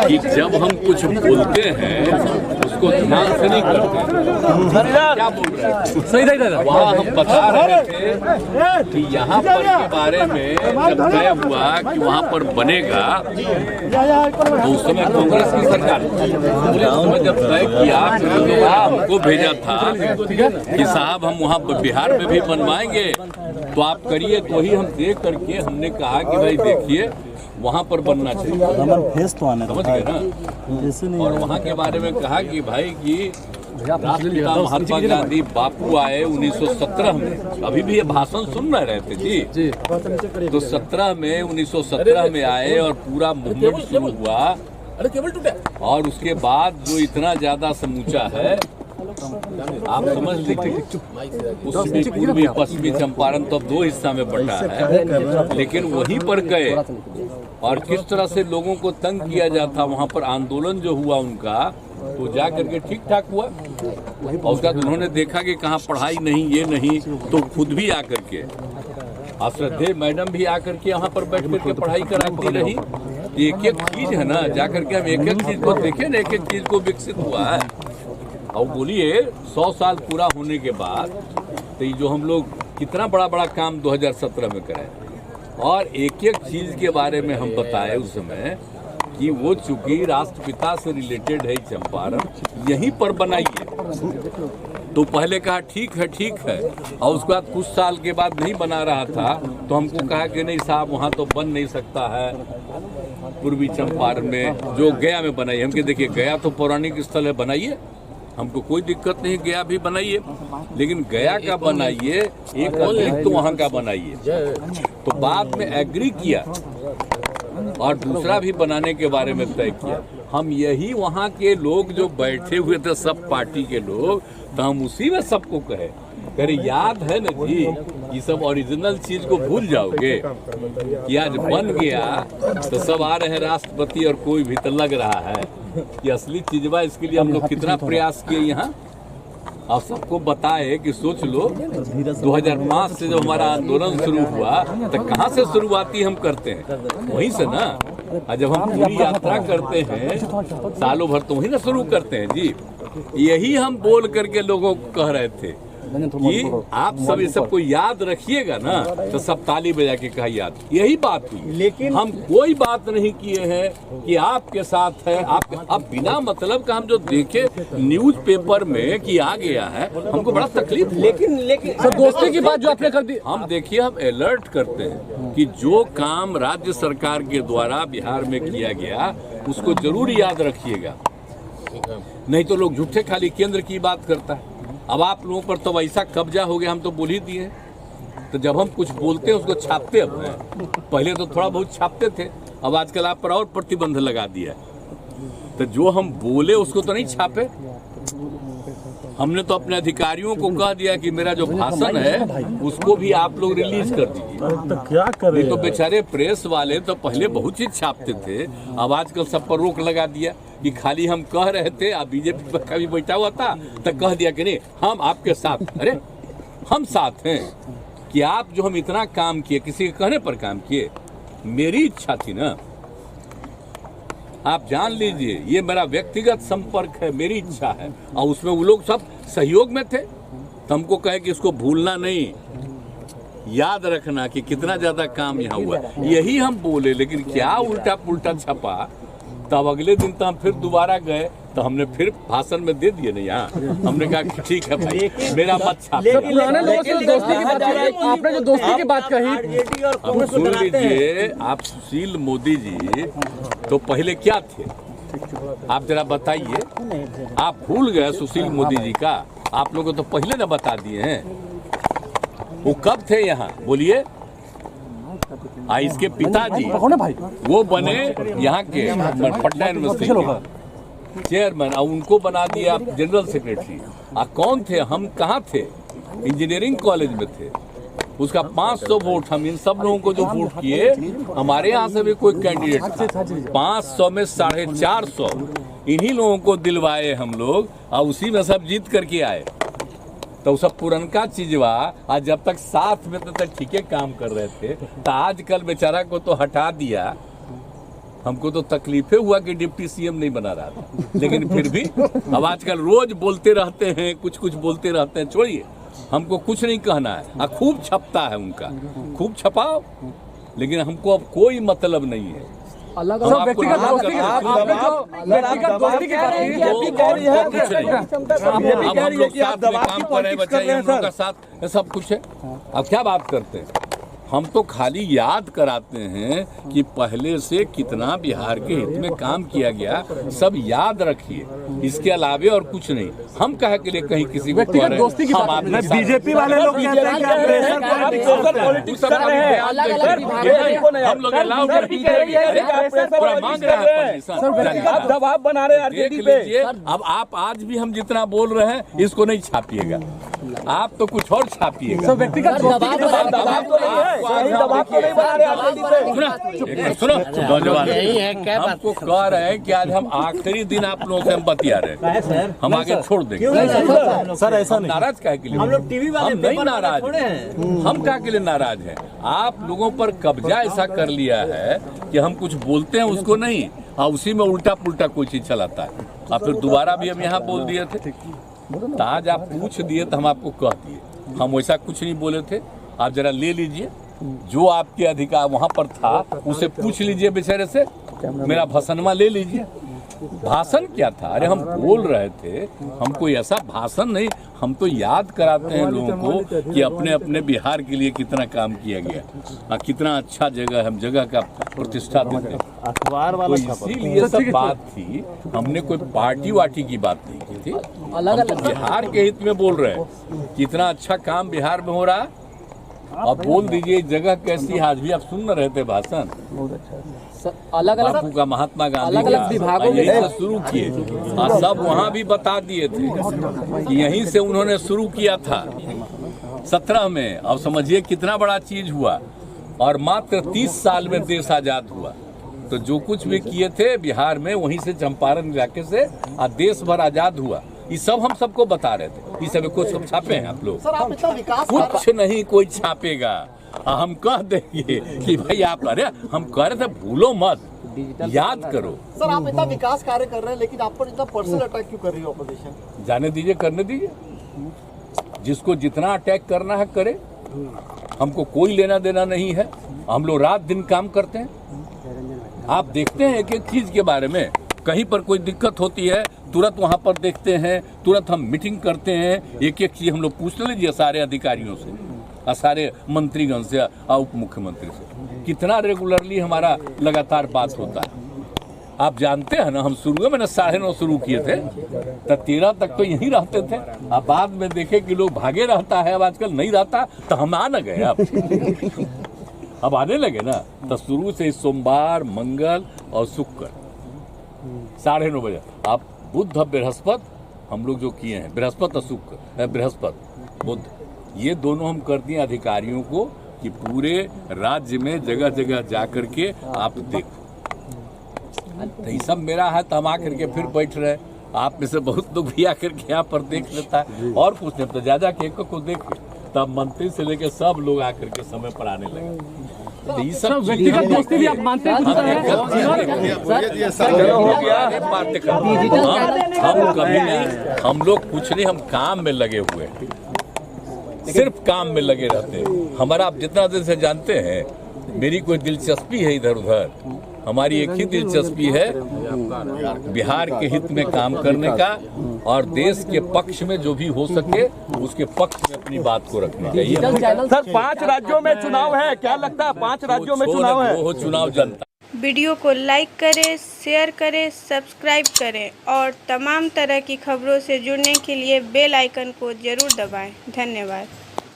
कि जब हम कुछ बोलते हैं उसको ध्यान से नहीं करते। क्या बोल रहे हैं? सही वहाँ हम बता रहे थे कि यहाँ पर के बारे में जब तय हुआ कि वहाँ पर बनेगा, तो उस समय कांग्रेस की सरकार ने जब तय किया तो हमको भेजा था कि साहब हम वहाँ बिहार में भी बनवाएंगे, तो आप करिए। तो ही हम देख करके हमने कहा कि भाई देखिए वहाँ पर बनना चाहिए, समझ गए ना। और वहाँ के बारे में कहा कि भाई कि राष्ट्रपिता महात्मा गांधी बापू आए 1917 में, अभी भी ये भाषण सुन रहे थे जी। तो 1917 में आए और पूरा मूवमेंट शुरू हुआ, और उसके बाद जो इतना ज्यादा समूचा है आप समझ लीजिए। उसमें पूर्वी पश्चिमी चंपारण तो अब 2 हिस्सा में बटा है, लेकिन वहीं पर गए और किस तरह से लोगों को तंग किया जाता, वहाँ पर आंदोलन जो हुआ उनका, तो जा करके ठीक ठाक हुआ। और उसका उन्होंने देखा कि कहाँ पढ़ाई नहीं, ये नहीं, तो खुद भी आकर के श्रद्धेय मैडम भी आकर के यहाँ पर बैठ करके पढ़ाई कराती रही। एक एक चीज है ना, जा करके हम एक एक चीज को देखें ना, एक एक चीज को विकसित हुआ है। और बोलिए 100 साल पूरा होने के बाद तो ये जो हम लोग कितना बड़ा बड़ा काम 2017 में करें, और एक एक चीज के बारे में हम बताए उस समय कि वो चूंकि राष्ट्रपिता से रिलेटेड है, चंपारण यहीं पर बनाइए। तो पहले कहा ठीक है, और उसके बाद कुछ साल के बाद नहीं बना रहा था, तो हमको कहा कि नहीं साहब वहाँ तो बन नहीं सकता है पूर्वी चंपारण में, जो गया में बनाइए। हम कहे देखिए गया तो पौराणिक स्थल है, बनाइए, हमको कोई दिक्कत नहीं, गया भी बनाइए, लेकिन गया का बनाइए, एक अतिरिक्त तो वहाँ का बनाइए। तो बाद में एग्री किया और दूसरा भी बनाने के बारे में तय किया। हम यही वहाँ के लोग जो बैठे हुए थे, सब पार्टी के लोग, तो हम उसी में सबको कहे, अरे याद है ना जी, ये सब ओरिजिनल चीज को भूल जाओगे कि आज बन गया तो सब आ रहे हैं राष्ट्रपति और कोई भी, तो लग रहा है कि असली चीजवा। इसके लिए हम लोग कितना प्रयास किए यहाँ, और सबको बताए कि सोच लो 2005 से जब हमारा आंदोलन शुरू हुआ तो कहाँ से शुरुआती हम करते हैं, वहीं से ना। और जब हम पूरी यात्रा करते हैं सालों भर, तो वहीं ना शुरू करते हैं जी। यही हम बोल करके लोगों को कह रहे थे कि आप सब ये सबको याद रखिएगा ना, तो सब ताली बजा के कहा याद, यही बात हुई। लेकिन हम कोई बात नहीं किए हैं कि आपके साथ है, आप अब बिना मतलब का हम जो देखे न्यूज़पेपर में कि आ गया है, हमको बड़ा तकलीफ। लेकिन सर दोस्ती की बात जो आपने कर दी, हम देखिए हम अलर्ट करते हैं कि जो काम राज्य सरकार के द्वारा बिहार में किया गया उसको जरूर याद रखिएगा, नहीं तो लोग झूठे खाली केंद्र की बात करता है। अब आप लोगों पर तो वैसा कब्जा हो गया, हम तो बोल ही दिए। तो जब हम कुछ बोलते हैं उसको छापते अब हैं, पहले तो थोड़ा बहुत छापते थे, अब आजकल आप पर और प्रतिबंध लगा दिया। तो जो हम बोले उसको तो नहीं छापे, हमने तो अपने अधिकारियों को कह दिया कि मेरा जो भाषण है उसको भी आप लोग रिलीज कर दीजिए। तो क्या करें? नहीं तो बेचारे प्रेस वाले तो पहले बहुत चीज छापते थे, अब आजकल सब पर रोक लगा दिया कि खाली हम कह रहे थे। अब बीजेपी का भी बैठा हुआ था तो कह दिया कि नहीं हम आपके साथ। अरे हम साथ हैं कि आप जो हम इतना काम किए, किसी के कहने पर काम किए, मेरी इच्छा थी ना, आप जान लीजिए ये मेरा व्यक्तिगत संपर्क है, मेरी इच्छा है। और उसमें वो लोग सब सहयोग में थे, तो हमको कहे कि इसको भूलना नहीं, याद रखना कि कितना ज्यादा काम यहाँ हुआ, यही हम बोले। लेकिन क्या उल्टा पुल्टा छपा, तब अगले दिन तो हम फिर दोबारा गए, तो हमने फिर भाषण में दे दिए। नहीं यहाँ हमने कहा कि ठीक है भाई, मेरा मत छाप। पुराने लोगों से दोस्ती की बात, आपने जो दोस्ती की बात कही, अब सुन लीजिए। आप सुशील मोदी जी तो पहले क्या थे, आप जरा बताइए। आप भूल गए सुशील मोदी जी का, आप लोगों को तो पहले ना बता दिए हैं। वो कब थे यहाँ बोलिए? इसके पिताजी वो बने यहाँ के पटना यूनिवर्सिटी के चेयरमैन, और उनको बना दिया जनरल सेक्रेटरी। कौन थे? हम कहाँ थे? इंजीनियरिंग कॉलेज में थे। उसका 500 वोट, हम इन सब लोगों को जो वोट किए, हमारे यहाँ से भी कोई कैंडिडेट था, 500 में 450 इन्हीं लोगों को दिलवाए हम लोग, और उसी में सब जीत करके आए। तो सब पुरनका चीजवा आज जब तक साथ में तो ठीक है काम कर रहे थे, तो आजकल बेचारा को तो हटा दिया। हमको तो तकलीफे हुआ कि डिप्टी सीएम नहीं बना रहा था, लेकिन फिर भी अब आजकल रोज बोलते रहते हैं, कुछ कुछ बोलते रहते हैं। छोड़िए, हमको कुछ नहीं कहना है। खूब छपता है उनका, खूब छपाओ, लेकिन हमको अब कोई मतलब नहीं है। अलग अलग व्यक्तिगत दोस्ती की बात काम कर रहे हैं, बच्चे हम लोगों का साथ सब कुछ है। अब क्या बात करते हैं, हम तो खाली याद कराते हैं कि पहले से कितना बिहार के हित में काम किया गया, सब याद रखिए। इसके अलावे और कुछ नहीं। हम कहे के लिए कहीं किसी को दोस्ती की बात नहीं। बीजेपी वाले लोग कहते हैं कि आप प्रेशर पॉलिटिक्स कर रहे हैं। हम लोग अलाउ मांग रहे हैं, आप दबाव बना रहे हैं आरजेडी पे। अब आप आज भी हम जितना बोल रहे हैं इसको नहीं छापिएगा, आप तो कुछ और छापिएगा। व्यक्तिगत सुनो नौजवान, हमको कह रहे हैं कि आज हम आखिरी दिन आप लोगों से हम बतिया रहे हैं, हम आगे छोड़ देंगे। सर ऐसा नहीं, नाराज काहे के लिए? हम लोग टीवी वाले नहीं नाराज, हम क्या के लिए नाराज हैं? आप लोगों पर कब्जा ऐसा कर लिया है कि हम कुछ बोलते हैं उसको नहीं, और उसी में उल्टा पुल्टा कोई चीज चलाता है। और फिर दोबारा भी हम यहाँ बोल दिए थे, आज आप पूछ दिए तो हम आपको कह दिए, हम वैसा कुछ नहीं बोले थे। आप जरा ले लीजिए, जो आपके अधिकार वहां पर था उसे पूछ लीजिए बेचारे से, मेरा भाषणमा ले लीजिए। भाषण क्या था? अरे हम बोल रहे थे, हम कोई ऐसा भाषण नहीं, हम तो याद कराते हैं लोगों को कि अपने अपने बिहार के लिए कितना काम किया गया, कितना अच्छा जगह, हम जगह का प्रतिष्ठा देते हैं। तो इसीलिए सब बात थी, हमने कोई पार्टी वार्टी की बात नहीं की थी। हम तो बिहार के हित में बोल रहे हैं, कितना अच्छा काम बिहार में हो रहा है। अब बोल दीजिए जगह कैसी, आज भी आप सुन रहे थे भाषण, अलग अलग बापू का, महात्मा गांधी अलग विभागों में यहीं से शुरू किए, और सब वहाँ भी बता दिए थे कि यहीं से उन्होंने शुरू किया था 17 में। अब समझिए कितना बड़ा चीज हुआ, और मात्र 30 साल में देश आजाद हुआ। तो जो कुछ भी किए थे बिहार में, वहीं से चंपारण इलाके से देश भर आजाद हुआ। ये सब हम सबको बता रहे थे। ये सब कुछ सब छापे हैं आप लोग? सर, आप इतना विकास कुछ नहीं कोई छापेगा। हम कह देंगे कि भाई आप, अरे हम कह रहे थे भूलो मत, याद करो। सर, आप इतना विकास कार्य कर रहे हैं, लेकिन आप पर इतना पर्सनल अटैक क्यों कर रही है ऑपोजिशन? जाने दीजिए, करने दीजिए, जिसको जितना अटैक करना है करे, हमको कोई लेना देना नहीं है। हम लोग रात दिन काम करते हैं। आप देखते हैं एक एक चीज के बारे में, कहीं पर कोई दिक्कत होती है तुरंत वहां पर देखते हैं, तुरंत हम मीटिंग करते हैं, एक एक चीज हम लोग पूछ लीजिए सारे अधिकारियों से, सारे मंत्रीगण से, उप मुख्यमंत्री से, कितना रेगुलरली हमारा लगातार बात होता है। आप जानते हैं ना, हम शुरू में मैंने 9:30 शुरू किए थे, तो 13 तक तो यहीं रहते थे। अब बाद में देखे कि लोग भागे रहता है, अब आजकल नहीं रहता, तो हम आ न गए। अब आने लगे ना, तो शुरू से सोमवार, मंगल और शुक्र 9:30 बजे। आप बुध बृहस्पति हम लोग जो किए हैं, बृहस्पति और शुक्र, बृहस्पति बुध, ये दोनों हम कर दिए अधिकारियों को कि पूरे राज्य में जगह जगह जा करके आप देखो। तो ये सब मेरा है, तो हम आकर के फिर बैठ रहे। आप में से बहुत लोग भी आकर के यहाँ पर देख लेता है, और कुछ नहीं तो ज्यादा के एक को देख, तब मंत्री से लेकर सब लोग आकर के समय पर आने लगे। तो ये सब व्यक्तिगत दोस्ती भी आप मानते हैं? हम कभी नहीं, हम लोग कुछ नहीं, हम काम में लगे हुए हैं, सिर्फ काम में लगे रहते हैं। हमारा आप जितना दिन से जानते हैं, मेरी कोई दिलचस्पी है इधर उधर, हमारी एक ही दिलचस्पी है, बिहार के हित में काम करने का, और देश के पक्ष में जो भी हो सके उसके पक्ष में अपनी बात को रखनी चाहिए। सर, 5 राज्यों में चुनाव है, क्या लगता है 5 राज्यों में चुनाव है? वो चुनाव जनता। वीडियो को लाइक करें, शेयर करें, सब्सक्राइब करें, और तमाम तरह की खबरों से जुड़ने के लिए बेल आइकन को जरूर दबाएं। धन्यवाद।